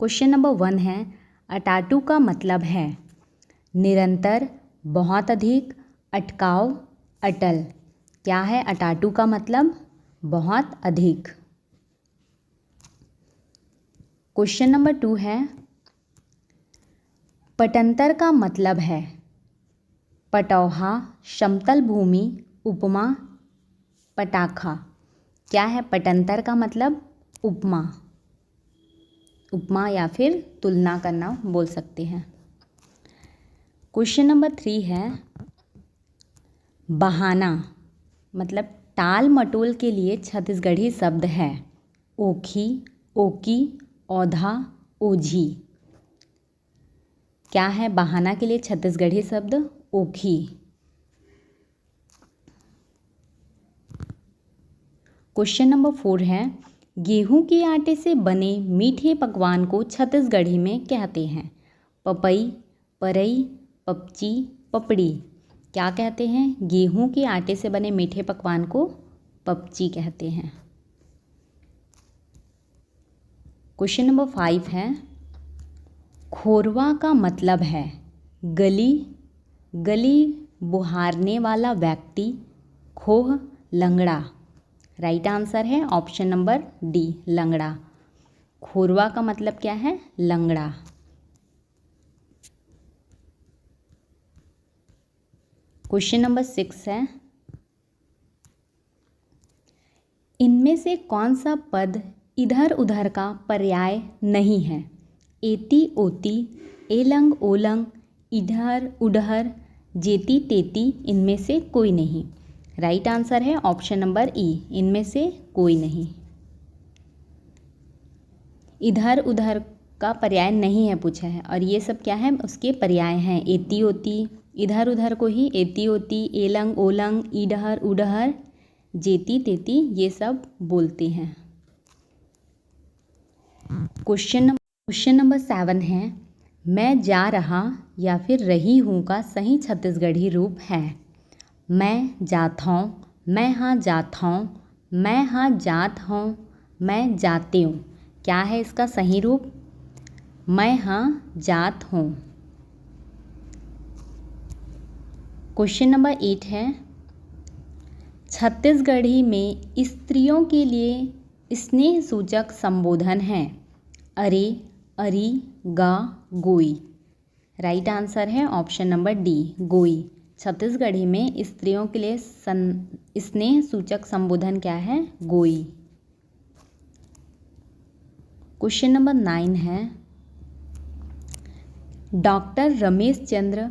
Question number 1 है, अटाटू का मतलब है निरंतर, बहुत अधिक, अटकाव, अटल। क्या है अटाटू का मतलब? बहुत अधिक। क्वेश्चन नंबर 2 है, पटंतर का मतलब है पटौहा, समतल भूमि, उपमा, पटाखा। क्या है पटंतर का मतलब? उपमा, उपमा या फिर तुलना करना बोल सकते हैं। क्वेश्चन नंबर 3 है, बहाना मतलब टाल मटोल के लिए छत्तीसगढ़ी शब्द है ओखी, ओकी, औधा, ओझी। क्या है बहाना के लिए छत्तीसगढ़ी शब्द? ओखी। क्वेश्चन नंबर 4 है, गेहूं के आटे से बने मीठे पकवान को छत्तीसगढ़ी में कहते हैं पपई, परई, पपची, पपड़ी। क्या कहते हैं? गेहूं के आटे से बने मीठे पकवान को पपची कहते हैं। क्वेश्चन नंबर 5 है, खोरवा का मतलब है गली, गली बुहारने वाला व्यक्ति, खोह, लंगड़ा। राइट आंसर है ऑप्शन नंबर डी, लंगड़ा। खोरवा का मतलब क्या है? लंगड़ा। क्वेश्चन नंबर 6 है, इनमें से कौन सा पद इधर उधर का पर्याय नहीं है? एती ओती, एलंग ओलंग, इधर उधर, जेती तेती। इनमें से कोई नहीं। राइट आंसर है ऑप्शन नंबर ई, इनमें से कोई नहीं। इधर उधर का पर्याय नहीं है पूछा है, और ये सब क्या है? उसके पर्याय हैं। एती ओती, इधर उधर को ही एती ओती, एलंग ओलंग, इधर उधर, जेती तेती, ये सब बोलते हैं। क्वेश्चन नंबर 7 है, मैं जा रहा या फिर रही हूँ का सही छत्तीसगढ़ी रूप है मैं जात हूँ, मैं हाँ जात हूँ, मैं हाँ जात हूँ, मैं जाती हूँ। क्या है इसका सही रूप? मैं हाँ जात हूँ। क्वेश्चन नंबर 8 है, छत्तीसगढ़ी में स्त्रियों के लिए स्नेह सूचक संबोधन है अरे, अरी, गा, गोई। राइट आंसर है ऑप्शन नंबर डी, गोई। छत्तीसगढ़ी में स्त्रियों के लिए स्नेह सूचक संबोधन क्या है? गोई। क्वेश्चन नंबर 9 है, डॉक्टर रमेश चंद्र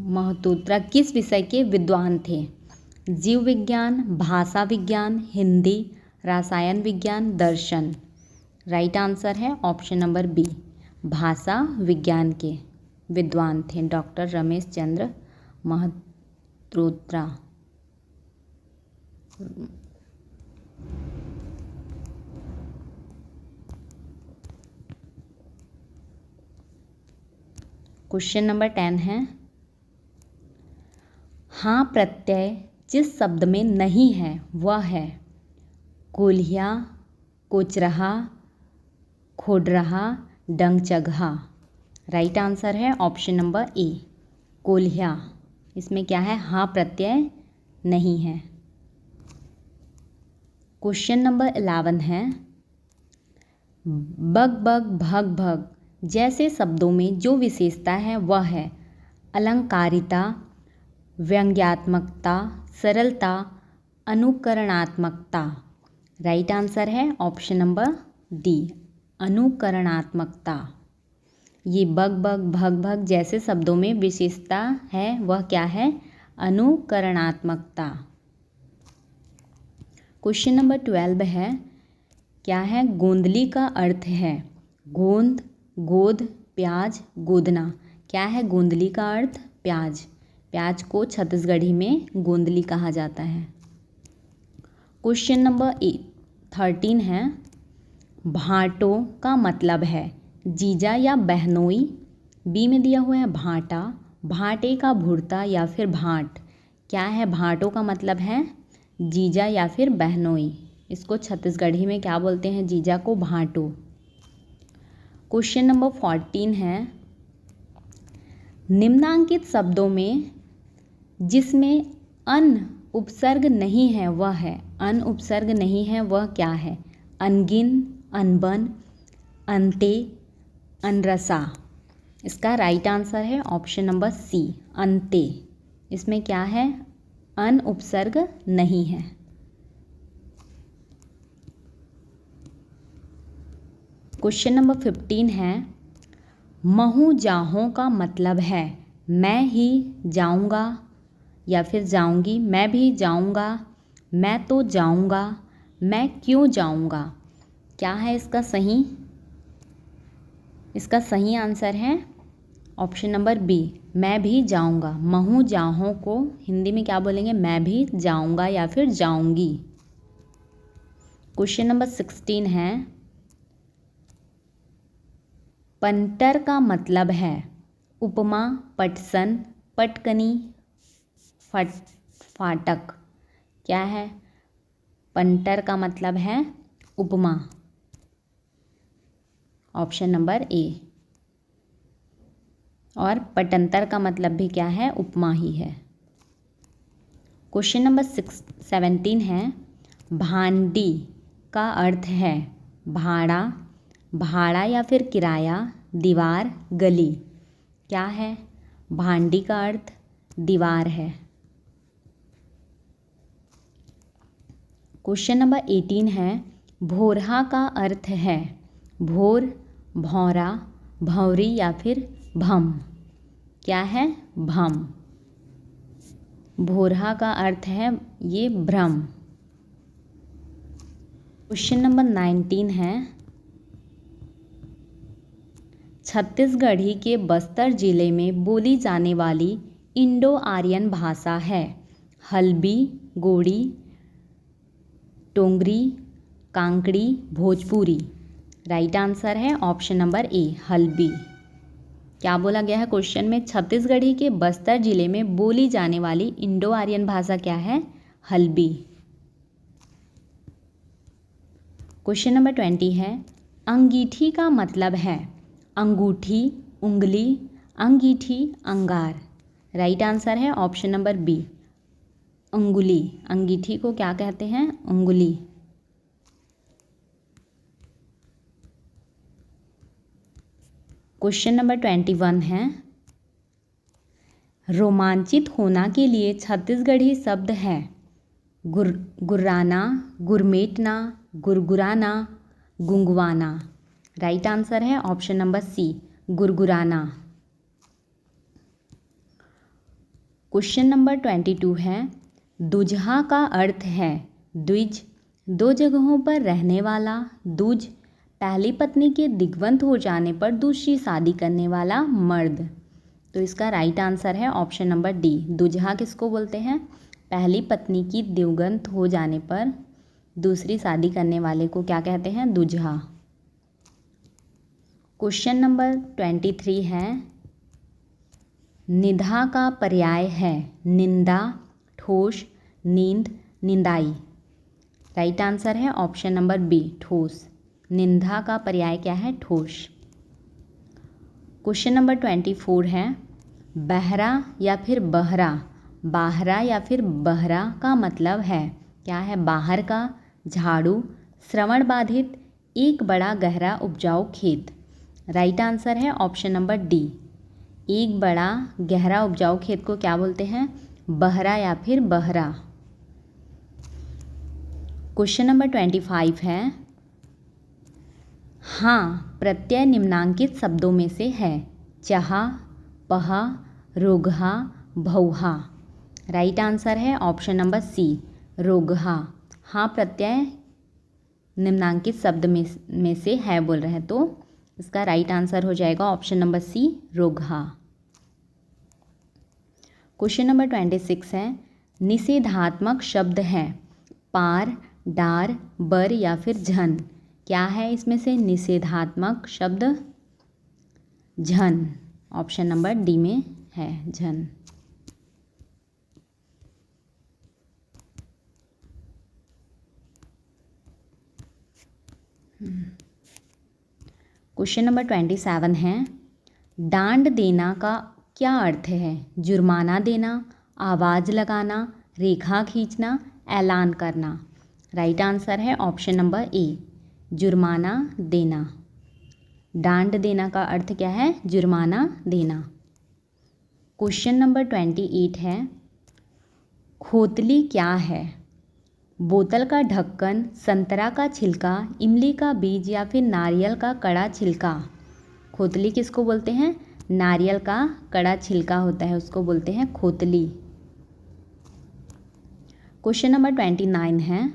महतोत्रा किस विषय के विद्वान थे? जीव विज्ञान, भाषा विज्ञान, हिंदी, रसायन विज्ञान, दर्शन। राइट आंसर है ऑप्शन नंबर बी, भाषा विज्ञान के विद्वान थे doctor Ramesh Chandra महतोत्रा। Question number 10 है, हाँ प्रत्यय जिस शब्द में नहीं है वह है कोल्हिया, कोचरहा, खोडरहा, डंगचगहा। राइट आंसर है ऑप्शन नंबर ए, कोल्हिया। इसमें क्या है? हाँ प्रत्यय नहीं है। क्वेश्चन नंबर 11 है, बग बग, भग भग जैसे शब्दों में जो विशेषता है वह है अलंकारिता, व्यंग्यात्मकता, सरलता, अनुकरणात्मकता। राइट आंसर है ऑप्शन नंबर डी, अनुकरणात्मकता। ये बग बग, भग भग जैसे शब्दों में विशेषता है वह क्या है? अनुकरणात्मकता। क्वेश्चन नंबर 12 है, क्या है? गोंदली का अर्थ है गोंद, गोद, प्याज, गोदना। क्या है गोंदली का अर्थ? प्याज। प्याज को छत्तीसगढ़ी में गोंदली कहा जाता है। क्वेश्चन नंबर 13 है, भाटो का मतलब है जीजा या बहनोई। बी में दिया हुआ है भाटा, भाटे का भुरता या फिर भाट। क्या है भाटो का मतलब है जीजा या फिर बहनोई। इसको छत्तीसगढ़ी में क्या बोलते हैं? जीजा को भांटो। क्वेश्चन नंबर 14 है, निम्नांकित शब्दों में जिसमें अन उपसर्ग नहीं है वह है, अन उपसर्ग नहीं है वह क्या है? अनगिन, अनबन, अंते, अनरसा। इसका राइट आंसर है ऑप्शन नंबर सी, अंते। इसमें क्या है? अन उपसर्ग नहीं है। क्वेश्चन नंबर 15 है, महू जाहों का मतलब है मैं ही जाऊंगा या फिर जाऊंगी, मैं भी जाऊंगा, मैं तो जाऊंगा, मैं क्यों जाऊंगा। क्या है इसका सही? इसका सही आंसर है ऑप्शन नंबर बी, मैं भी जाऊंगा। महू जाहों को हिंदी में क्या बोलेंगे? मैं भी जाऊंगा या फिर जाऊंगी। क्वेश्चन नंबर 16 है, पंटर का मतलब है उपमा, पटसन, पटकनी, फाटक। क्या है? पंटर का मतलब है उपमा, ऑप्शन नंबर ए। और पटंतर का मतलब भी क्या है? उपमा ही है। क्वेश्चन नंबर 17 है, भांडी का अर्थ है भाड़ा, भाड़ा या फिर किराया, दीवार, गली। क्या है? भांडी का अर्थ दीवार है। क्वेश्चन नंबर 18 है, भोरहा का अर्थ है भोर, भौरा, भौरी या फिर भम। क्या है? भम। भोरहा का अर्थ है ये भ्रम। क्वेश्चन नंबर 19 है, छत्तीसगढ़ी के बस्तर जिले में बोली जाने वाली इंडो आर्यन भाषा है हल्बी, गोड़ी, टोंगरी, कांकड़ी, भोजपुरी। राइट आंसर है ऑप्शन नंबर ए, हल्बी। क्या बोला गया है क्वेश्चन में? छत्तीसगढ़ी के बस्तर जिले में बोली जाने वाली इंडो आर्यन भाषा क्या है? हल्बी। क्वेश्चन नंबर 20 है, अंगीठी का मतलब है अंगूठी, उंगली, अंगीठी, अंगार। राइट आंसर है ऑप्शन नंबर बी, अंगुली। अंगीठी को क्या कहते हैं? उंगली। क्वेश्चन नंबर 21 है, रोमांचित होना के लिए छत्तीसगढ़ी शब्द है गुर्राना, गुरमेटना, गुरगुराना, गुंगवाना। राइट आंसर है ऑप्शन नंबर सी, गुरगुराना। क्वेश्चन नंबर 22 है, दुजहा का अर्थ है द्विज, दो जगहों पर रहने वाला, दूज, पहली पत्नी के दिग्वंत हो जाने पर दूसरी शादी करने वाला मर्द। तो इसका राइट आंसर है ऑप्शन नंबर डी, दुजहा किसको बोलते हैं? पहली पत्नी की दिवंगत हो जाने पर दूसरी शादी करने वाले को क्या कहते हैं? दुजहा। क्वेश्चन नंबर 23 है, निधा का पर्याय है निंदा, ठोस, नींद, निंदाई। राइट आंसर है ऑप्शन नंबर बी, ठोस। निंदा का पर्याय क्या है? ठोस। क्वेश्चन नंबर 24 है, बहरा या फिर बहरा, बाहरा या फिर बहरा का मतलब है क्या है? बाहर का, झाड़ू, श्रवण बाधित, एक बड़ा गहरा उपजाऊ खेत। राइट आंसर है ऑप्शन नंबर डी, एक बड़ा गहरा उपजाऊ खेत को क्या बोलते हैं? बहरा या फिर बहरा। क्वेश्चन नंबर 25 है, हाँ प्रत्यय निम्नांकित शब्दों में से है चहा, पहा, रोगहा, भौहा। राइट आंसर है ऑप्शन नंबर सी, रोगहा। हाँ प्रत्यय निम्नांकित शब्द में से है बोल रहे हैं, तो इसका राइट आंसर हो जाएगा ऑप्शन नंबर सी, रोगहा। क्वेश्चन नंबर 26 है, निषेधात्मक शब्द है पार, डार, बर या फिर झन। क्या है इसमें से निषेधात्मक शब्द? झन। ऑप्शन नंबर डी में है झन। क्वेश्चन नंबर 27 है, डांड देना का क्या अर्थ है? जुर्माना देना, आवाज़ लगाना, रेखा खींचना, ऐलान करना। राइट आंसर है ऑप्शन नंबर ए, जुर्माना देना। डांड देना का अर्थ क्या है? जुर्माना देना। क्वेश्चन नंबर 28 है, खोतली क्या है? बोतल का ढक्कन, संतरा का छिलका, इमली का बीज या फिर नारियल का कड़ा छिलका। खोतली किसको बोलते हैं? नारियल का कड़ा छिलका होता है उसको बोलते हैं खोतली। क्वेश्चन नंबर 29 है,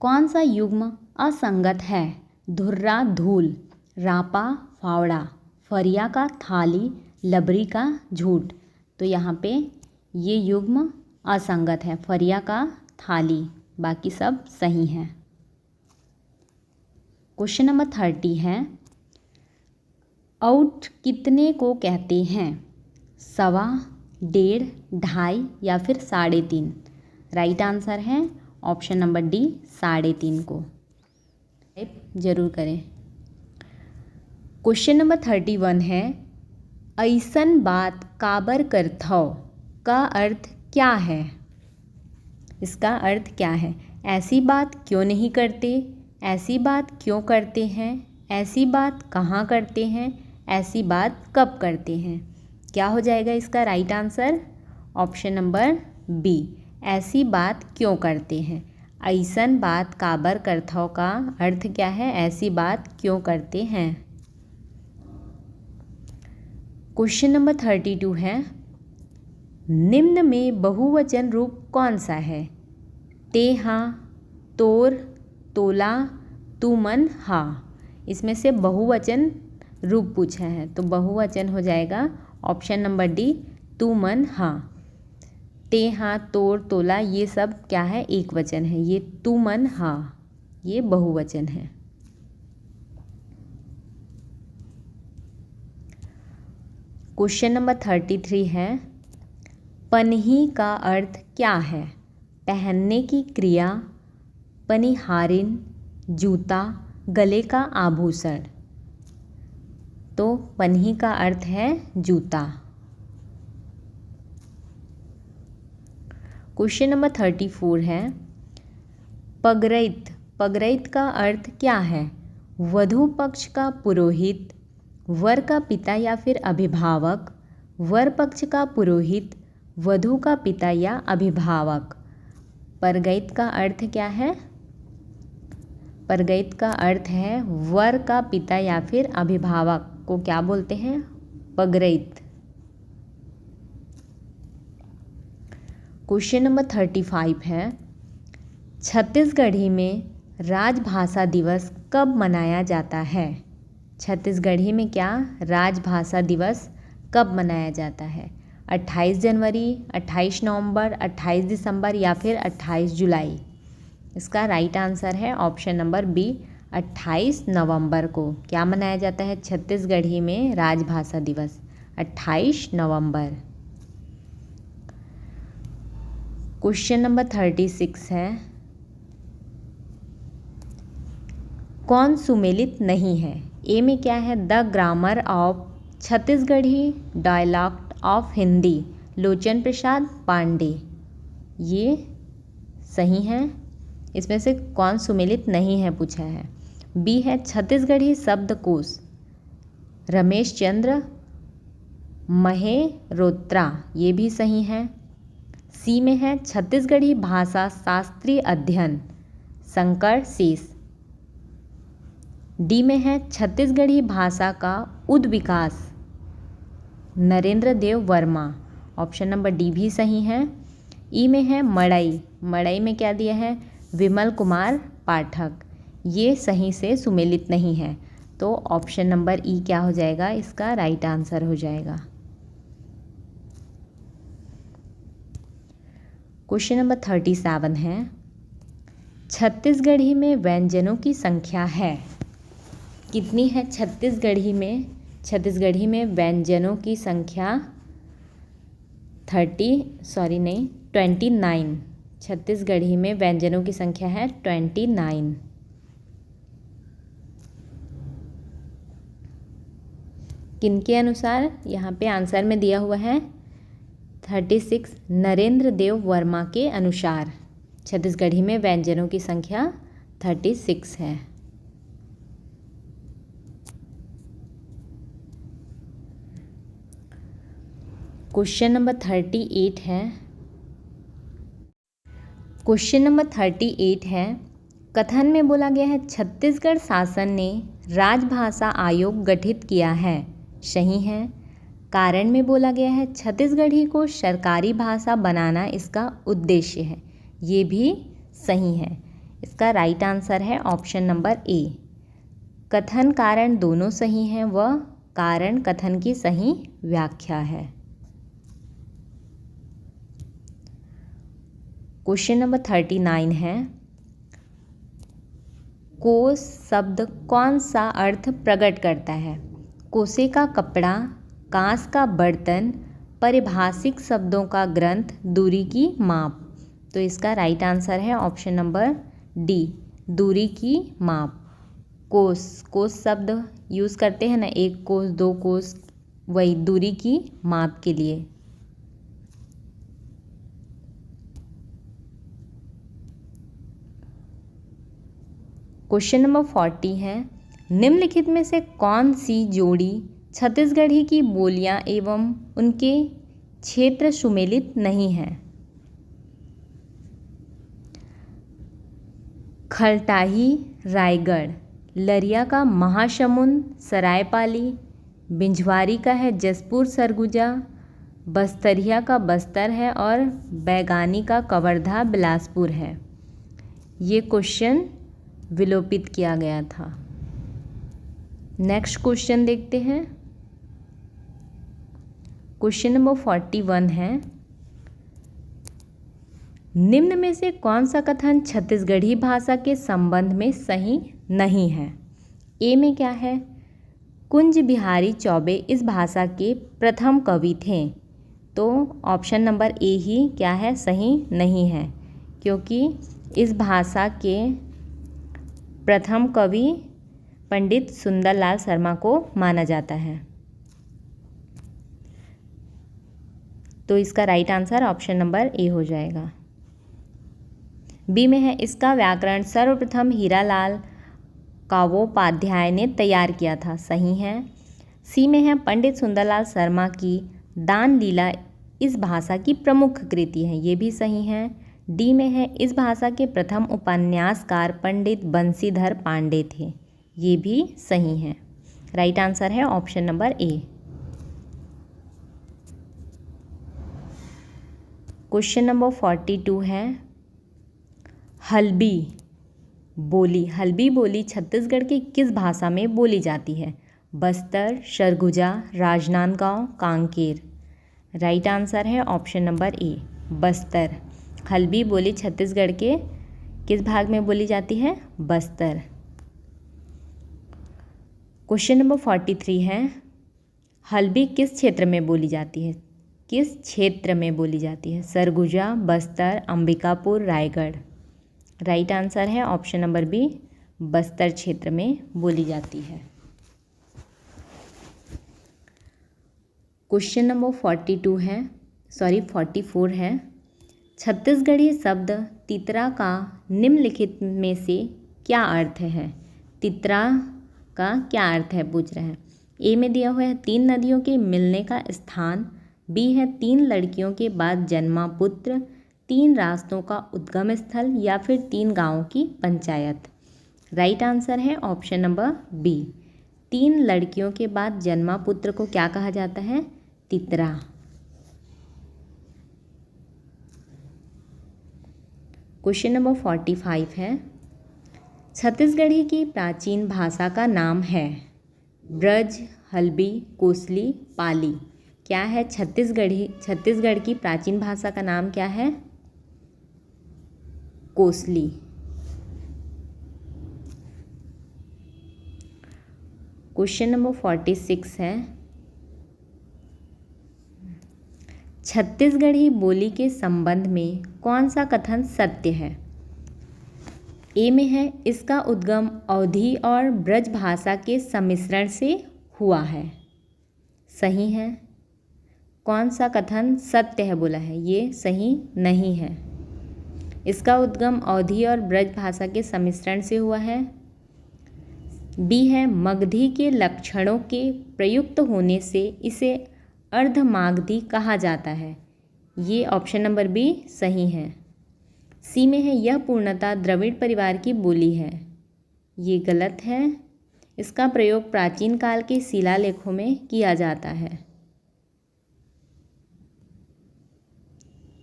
कौन सा युग्म असंगत है? धुर्रा धूल, रापा फावड़ा, फरिया का थाली, लबरी का झूठ। तो यहाँ पे ये युग्म असंगत है, फरिया का थाली, बाकी सब सही हैं। क्वेश्चन नंबर 30 है, आउट कितने को कहते हैं? 1.25, 1.5, 2.5 या फिर 3.5। राइट आंसर है ऑप्शन नंबर डी, 3.5 को। जरूर करें। क्वेश्चन नंबर 31 है, ऐसन बात काबर करथौ का अर्थ क्या है? इसका अर्थ क्या है? ऐसी बात क्यों नहीं करते, ऐसी बात क्यों करते हैं, ऐसी बात कहाँ करते हैं, ऐसी बात कब करते हैं। क्या हो जाएगा इसका right answer? Option number B, ऐसी बात क्यों करते हैं। ऐसन बात काबर करथौ का अर्थ क्या है? ऐसी बात क्यों करते हैं। क्वेश्चन नंबर 32 है, निम्न में बहुवचन रूप कौन सा है? तेहा, तोर, तोला, तुमन, हा। इसमें से बहुवचन रूप पूछा है तो बहुवचन हो जाएगा ऑप्शन नंबर डी, तुमन, हा। तेहा, तोर, तोला ये सब क्या है? एक वचन है। ये तुमन, हा ये बहुवचन है। क्वेश्चन नंबर 33 है, पनही का अर्थ क्या है? पहनने की क्रिया, पनिहारिन, जूता, गले का आभूषण। तो पनही का अर्थ है जूता। क्वेश्चन नंबर 34 है, पगरैत, पगरैत का अर्थ क्या है? वधू पक्ष का पुरोहित, वर का पिता या फिर अभिभावक, वर पक्ष का पुरोहित, वधू का पिता या अभिभावक। परगैत का अर्थ क्या है? परगैत का अर्थ है वर का पिता या फिर अभिभावक को क्या बोलते हैं? पगरैत। क्वेश्चन नंबर 35 है, छत्तीसगढ़ी में राजभाषा दिवस कब मनाया जाता है? छत्तीसगढ़ी में क्या राजभाषा दिवस कब मनाया जाता है? 28 जनवरी, 28 नवंबर, 28 दिसंबर या फिर 28 जुलाई। इसका राइट आंसर है ऑप्शन नंबर बी, 28 नवंबर को क्या मनाया जाता है छत्तीसगढ़ी में राजभाषा दिवस? 28 नवंबर। क्वेश्चन नंबर 36 है, कौन सुमेलित नहीं है? ए में क्या है? The grammar of Chhattisgarhi dialect of Hindi, Lochan Prasad Pandey. ये सही है। इसमें से कौन सुमेलित नहीं है पूछा है। बी है छत्तीसगढ़ी शब्दकोश, रमेश चंद्र महेरोत्रा, ये भी सही है। सी में है छत्तीसगढ़ी भाषा शास्त्रीय अध्ययन, शंकर शेष। डी में है छत्तीसगढ़ी भाषा का उद्विकास, नरेंद्र देव वर्मा। ऑप्शन नंबर डी भी सही है। ई में है मड़ई, मड़ई में क्या दिया है? विमल कुमार पाठक, ये सही से सुमेलित नहीं है। तो ऑप्शन नंबर ई क्या हो जाएगा? इसका राइट आंसर हो जाएगा। क्वेश्चन नंबर 37 है, छत्तीसगढ़ी में व्यंजनों की संख्या है कितनी है? छत्तीसगढ़ी में व्यंजनों की संख्या 29। छत्तीसगढ़ी में व्यंजनों की संख्या है 29। किनके अनुसार? यहाँ पे आंसर में दिया हुआ है 36 नरेंद्र देव वर्मा के अनुसार छत्तीसगढ़ी में व्यंजनों की संख्या 36 है। क्वेश्चन नंबर 38 है। क्वेश्चन नंबर 38 है, कथन में बोला गया है छत्तीसगढ़ शासन ने राजभाषा आयोग गठित किया है, सही है। कारण में बोला गया है छत्तीसगढ़ी को सरकारी भाषा बनाना इसका उद्देश्य है, ये भी सही है। इसका राइट आंसर है ऑप्शन नंबर ए। कथन कारण दोनों सही हैं, वह कारण कथन की सही व्याख्या है। क्वेश्चन नंबर 39 है, कोस शब्द कौन सा अर्थ प्रकट करता है? कोसे का कपड़ा, कांस का बर्तन, पारिभाषिक शब्दों का ग्रंथ, दूरी की माप। तो इसका राइट आंसर है ऑप्शन नंबर डी, दूरी की माप। कोस शब्द यूज़ करते हैं ना, 1 कोस 2 कोस, वही दूरी की माप के लिए। क्वेश्चन नंबर 40 है, निम्नलिखित में से कौन सी जोड़ी छत्तीसगढ़ी की बोलियां एवं उनके क्षेत्र सुमेलित नहीं है? खलटाही रायगढ़, लरिया का महासमुंद सरायपाली, बिंझवारी का है जसपुर सरगुजा, बस्तरिया का बस्तर है और बैगानी का कवर्धा बिलासपुर है। ये क्वेश्चन विलोपित किया गया था। नेक्स्ट क्वेश्चन देखते हैं। क्वेश्चन नंबर 41 है, निम्न में से कौन सा कथन छत्तीसगढ़ी भाषा के संबंध में सही नहीं है? ए में क्या है? कुंज बिहारी चौबे इस भाषा के प्रथम कवि थे। तो ऑप्शन नंबर ए ही क्या है? सही नहीं है, क्योंकि इस भाषा के प्रथम कवि पंडित सुंदरलाल शर्मा को माना जाता है। तो इसका right answer option number A हो जाएगा। बी में है, इसका व्याकरण सर्वप्रथम हीरालाल कावोपाध्याय ने तैयार किया था, सही है। सी में है, पंडित सुंदरलाल शर्मा की दान लीला इस भाषा की प्रमुख कृति है, ये भी सही है। डी में है, इस भाषा के प्रथम उपन्यासकार पंडित बंशीधर पांडे थे, ये भी सही है। राइट आंसर है option number A. Question number 42 है, हल्बी बोली छत्तीसगढ़ की किस भाषा में बोली जाती है? बस्तर, सरगुजा, राजनांदगांव, कांकेर। राइट आंसर है option number A, Bastar. Halbi बोली छत्तीसगढ़ के किस भाग में बोली जाती है? बस्तर। क्वेश्चन नंबर 43 है, हल्बी किस क्षेत्र में बोली जाती है? किस क्षेत्र में बोली जाती है? सरगुजा, बस्तर, अंबिकापुर, रायगढ़। राइट आंसर है ऑप्शन नंबर बी, बस्तर क्षेत्र में बोली जाती है। क्वेश्चन नंबर 44 है, छत्तीसगढ़ी शब्द तितरा का निम्नलिखित में से क्या अर्थ है? तितरा का क्या अर्थ है पूछ रहे हैं। ए में दिया हुआ है 3 नदियों के मिलने का स्थान, बी है 3 लड़कियों के बाद जन्मा पुत्र, 3 रास्तों का उद्गम स्थल, या फिर 3 गांवों की पंचायत। राइट आंसर है ऑप्शन नंबर बी, 3 लड़कियों के बाद जन्मा पुत्र को क्या कहा जाता है? तितरा। क्वेश्चन नंबर 45 है, छत्तीसगढ़ी की प्राचीन भाषा का नाम है? ब्रज, हल्बी, कोसली, पाली। क्या है छत्तीसगढ़ की प्राचीन भाषा का नाम क्या है? कोसली। क्वेश्चन नंबर 46 है, छत्तीसगढ़ी बोली के संबंध में कौन सा कथन सत्य है? ए में है, इसका उद्गम अवधी और ब्रज भाषा के सम्मिश्रण से हुआ है। सही है। कौन सा कथन सत्य है बोला है, ये सही नहीं है। इसका उद्गम अवधी और ब्रज भाषा के सम्मिश्रण से हुआ है। बी है मगधी के लक्षणों के प्रयुक्त होने से इसे अर्धमागधी कहा जाता है, ये ऑप्शन नंबर बी सही है। सी में है यह पूर्णतः द्रविड़ परिवार की बोली है, ये गलत है। इसका प्रयोग प्राचीन काल के शिलालेखों में किया जाता है,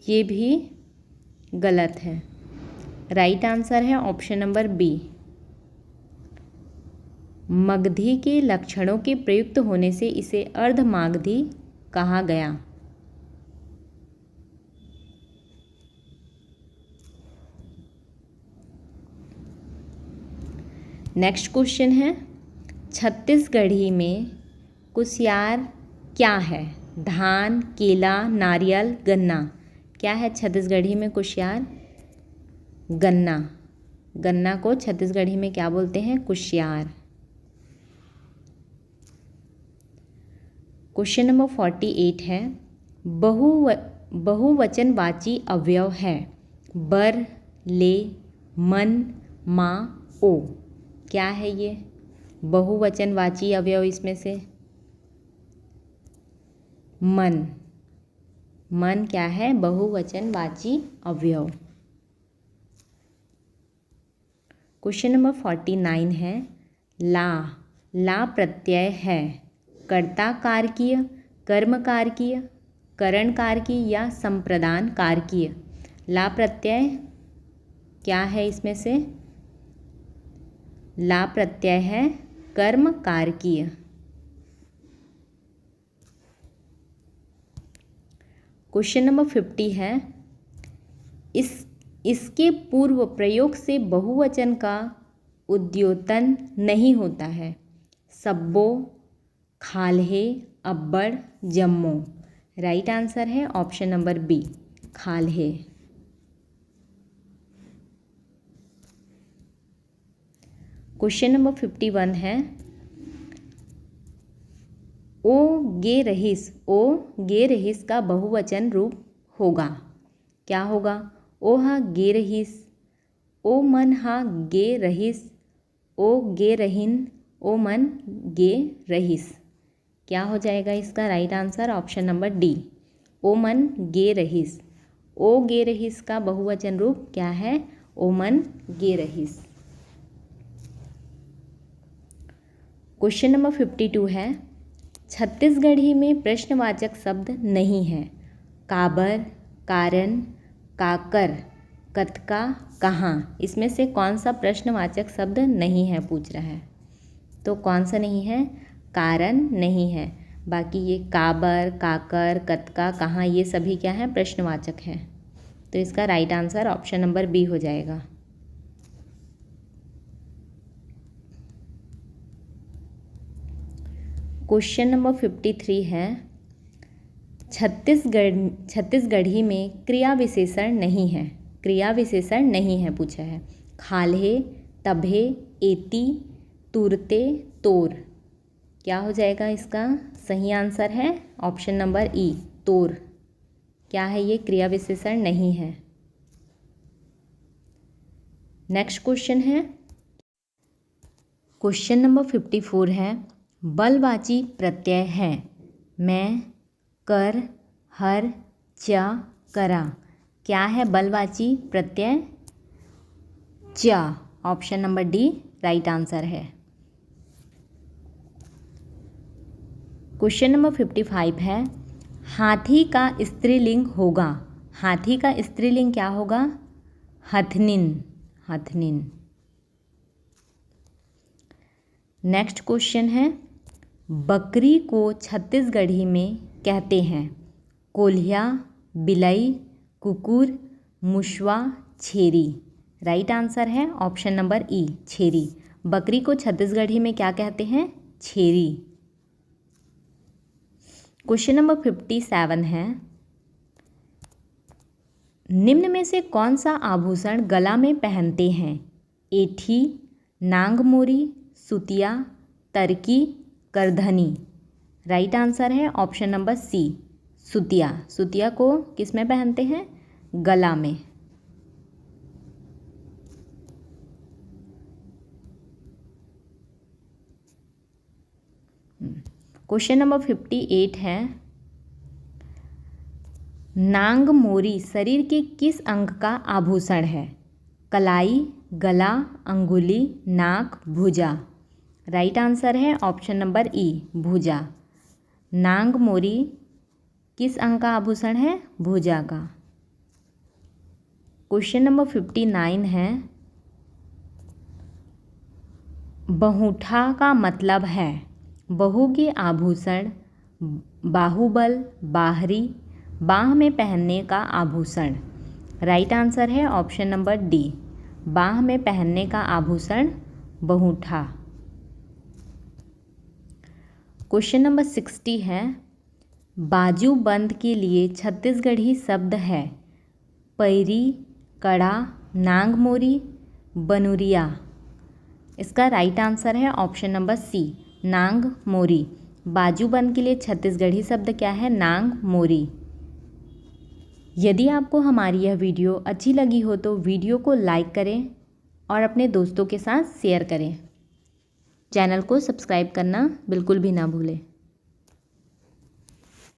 ये भी गलत है। राइट आंसर है ऑप्शन नंबर बी। मगधी के लक्षणों के प्रयुक्त होने से इसे अर्धमागधी कहा गया। नेक्स्ट क्वेश्चन है छत्तीसगढ़ी में कुसियार क्या है? धान, केला, नारियल, गन्ना। क्या है छत्तीसगढ़ी में कुसियार? गन्ना। गन्ना को छत्तीसगढ़ी में क्या बोलते हैं? कुसियार। क्वेश्चन नंबर 48 है बहुवचनवाची अवयव है बर, ले, मन, माँ, ओ। क्या है ये बहुवचनवाची अवयव? इसमें से मन। मन क्या है? बहुवचनवाची अवयव। क्वेश्चन नंबर 49 है ला। ला प्रत्यय है कर्ता कारकीय, कर्म कारकीय, करण कारकीय या संप्रदान कारकीय। ला प्रत्यय क्या है? इसमें से ला प्रत्यय है कर्म कारकीय। क्वेश्चन नंबर 50 है इसके पूर्व प्रयोग से बहुवचन का उद्योतन नहीं होता है। सब्बो, खाल्हे, अब्बड़, जम्मो। राइट आंसर है ऑप्शन नंबर बी खाल्हे। क्वेश्चन नंबर 51 है ओ गे रहीस। ओ गे रहीस का बहुवचन रूप होगा। क्या होगा? ओ हा गे रहीस, ओ मन हा गे रहीस, ओ गे रहीन, ओ मन गे रहीस। क्या हो जाएगा इसका right answer? Option number D ओ मन गे रहीस। ओ गे रहीस का बहुवचन रूप क्या है? ओ मन गे रहीस। क्वेश्चन नंबर 52 है छत्तीसगढ़ी में प्रश्नवाचक शब्द नहीं है। काबर, कारण, काकर, कतका, कहाँ। इसमें से कौन सा प्रश्नवाचक शब्द नहीं है पूछ रहा है? तो कौन सा नहीं है? कारण नहीं है। बाकी ये काबर, काकर, कतका, कहाँ ये सभी क्या है? प्रश्नवाचक हैं। तो इसका right answer option number B हो जाएगा। क्वेश्चन नंबर 53 है छत्तीसगढ़ी में क्रिया विशेषण नहीं है। क्रिया विशेषण नहीं है पूछा है। खाल्हे, तभे, एती, तुरते, तोर। क्या हो जाएगा इसका? सही आंसर है ऑप्शन नंबर ई तोर। क्या है ये? क्रिया विशेषण नहीं है। नेक्स्ट क्वेश्चन है क्वेश्चन नंबर 54 है बलवाची प्रत्यय है मैं, कर, हर, च, करा। क्या है बलवाची प्रत्यय? च। Option number D right answer है। क्वेश्चन नंबर 55 है हाथी का स्त्रीलिंग होगा। हाथी का स्त्रीलिंग क्या होगा? हथनिन। हथनिन। नेक्स्ट क्वेश्चन है बकरी को छत्तीसगढ़ी में कहते हैं कोल्हिया, बिलई, कुकुर, मुशवा, छेरी। राइट आंसर है ऑप्शन नंबर ई छेरी। बकरी को छत्तीसगढ़ी में क्या कहते हैं? छेरी। क्वेश्चन नंबर 57 है निम्न में से कौन सा आभूषण गला में पहनते हैं? एठी, नांगमोरी, सुतिया, तरकी, करधनी। राइट आंसर है ऑप्शन नंबर सी, सुतिया। सुतिया को किस में पहनते हैं? गला में। क्वेश्चन नंबर 58 है, नांग मोरी शरीर के किस अंग का आभूषण है? कलाई, गला, अंगुली, नाक, भुजा। राइट आंसर है ऑप्शन नंबर ई, भुजा। नांग मोरी किस अंग का आभूषण है? भुजा का। क्वेश्चन नंबर 59 है, बहुठा का मतलब है बहू के आभूषण, बाहुबल, बाहरी, बाह में पहनने का आभूषण। राइट आंसर है ऑप्शन नंबर डी, बाह में पहनने का आभूषण बहुठा। क्वेश्चन नंबर 60 है, बाजूबंद के लिए छत्तीसगढ़ी शब्द है पैरी, कड़ा, नांगमोरी, बनुरिया। इसका राइट आंसर है ऑप्शन नंबर सी, नांग मोरी। बाजूबंद के लिए छत्तीसगढ़ी शब्द क्या है? नांग मोरी। यदि आपको हमारी यह वीडियो अच्छी लगी हो तो वीडियो को लाइक करें और अपने दोस्तों के साथ शेयर करें। चैनल को सब्सक्राइब करना बिल्कुल भी ना भूलें।